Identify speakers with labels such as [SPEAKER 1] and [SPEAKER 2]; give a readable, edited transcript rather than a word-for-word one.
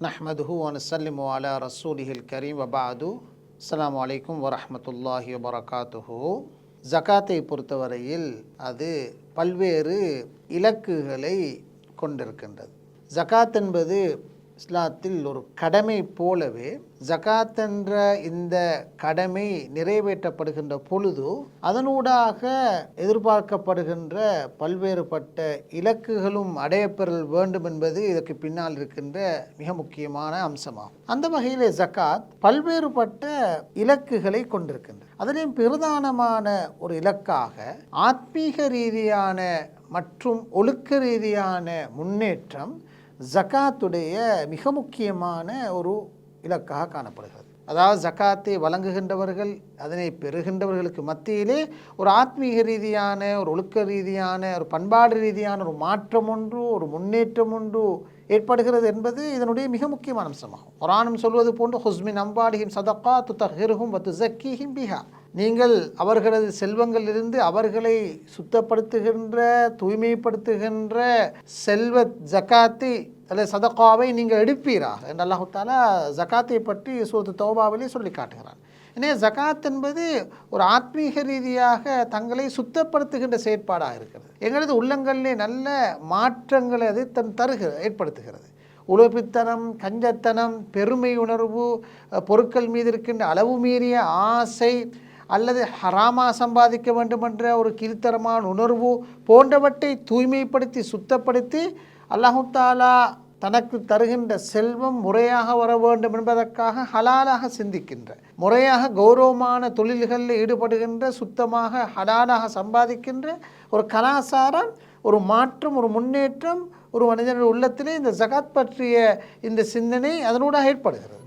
[SPEAKER 1] நஹ்மதுஹு வ நுஸல்லிமு அலா ரசூலிஹில் கரீம் வபாது. அஸ்ஸலாமு அலைக்கும் வரஹ்மத்துல்லாஹி வபரகாத்துஹு. ஜகாத்தை பொறுத்தவரையில் அது பல்வேறு இலக்குகளை கொண்டிருக்கின்றது. ஜகாத் என்பது இஸ்லாத்தில் ஒரு கடமை போலவே, ஜகாத் என்ற இந்த கடமை நிறைவேற்றப்படுகின்ற பொழுது அதனூடாக எதிர்பார்க்கப்படுகின்ற பல்வேறுபட்ட இலக்குகளும் அடையப்பெறல் வேண்டும் என்பது இதற்கு பின்னால் இருக்கின்ற மிக முக்கியமான அம்சமாகும். அந்த வகையிலே ஜகாத் பல்வேறுபட்ட இலக்குகளை கொண்டிருக்கின்றது. அதிலும் பிரதானமான ஒரு இலக்காக ஆத்மீக ரீதியான மற்றும் ஒழுக்க ரீதியான முன்னேற்றம் ஜகாத்துடைய மிக முக்கியமான ஒரு இலக்காக காணப்படுகிறது. அதாவது ஜகாத்தை வழங்குகின்றவர்கள், அதனை பெறுகின்றவர்களுக்கு மத்தியிலே ஒரு ஆத்மீக ரீதியான, ஒரு ஒழுக்க ரீதியான, ஒரு பண்பாடு ரீதியான ஒரு மாற்றம் ஒன்று, ஒரு முன்னேற்றம் ஒன்று ஏற்படுகிறது என்பது இதனுடைய மிக முக்கியமான அம்சமாகும். குர்ஆனும் சொல்வது போன்று ஹுஸ்மின் அம்வாலிஹிம் சதகா துதஹிருஹும் வ துஸக்கீஹிம் பிஹா, நீங்கள் அவர்களது செல்வங்களிலிருந்து அவர்களை சுத்தப்படுத்துகின்ற, தூய்மைப்படுத்துகின்ற செல்வ ஜகாத்தை அல்லது சதகாவை நீங்கள் எடுப்பீராக என்று அல்லாஹு தஆலா ஜகாத்தை பற்றி சூரத்து தௌபாவிலே சொல்லி காட்டுகிறான். எனவே ஜகாத் என்பது ஒரு ஆத்மீக ரீதியாக தங்களை சுத்தப்படுத்துகின்ற செயற்பாடாக இருக்கிறது. எங்களது உள்ளங்களிலே நல்ல மாற்றங்களை அது ஏற்படுத்துகிறது. உழைப்புத்தனம், கஞ்சத்தனம், பெருமை உணர்வு, பொருட்கள் மீது இருக்கின்ற அளவு மீறிய ஆசை அல்லது ஹராமா சம்பாதிக்க வேண்டுமென்ற ஒரு கீழ்த்தரமான உணர்வு போன்றவற்றை தூய்மைப்படுத்தி சுத்தப்படுத்தி அல்லாஹு தஆலா தனக்கு தருகின்ற செல்வம் முறையாக வர வேண்டும் என்பதற்காக ஹலாலாக சிந்திக்கின்ற, முறையாக கௌரவமான தொழில்களில் ஈடுபடுகின்ற, சுத்தமாக ஹலாலாக சம்பாதிக்கின்ற ஒரு கலாச்சாரம், ஒரு மாற்றம், ஒரு முன்னேற்றம் ஒரு மனிதனுடைய உள்ளத்திலே இந்த ஜகாத் பற்றிய இந்த சிந்தனை அதனூடாக ஏற்படுகிறது.